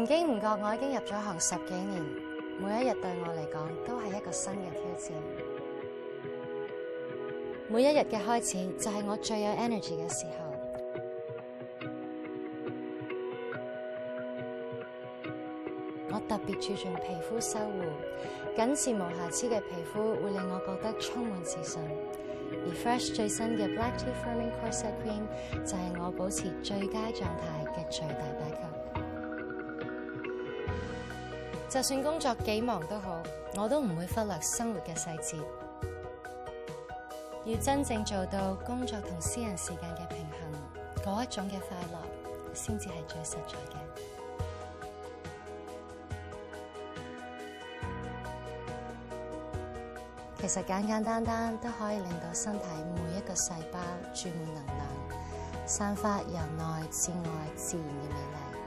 唔經唔覺，我已經入咗行10幾年，每一日對我嚟講都係一個新嘅挑戰。每一日嘅開始就係我最有 energy 嘅時候。我特別注重皮膚修護，緊緻無瑕疵嘅皮膚會令我覺得充滿自信。而 Fresh 最新嘅 Black Tea Firming Corset Cream 就係我保持最佳狀態嘅最大把級。就算工作幾忙都好，我都唔會忽略生活嘅細節。要真正做到工作同私人時間嘅平衡，嗰一種嘅快樂，先至係最實在嘅。其實簡簡單單都可以令到身體每一個細胞注滿能量，散發由內至外自然嘅美麗。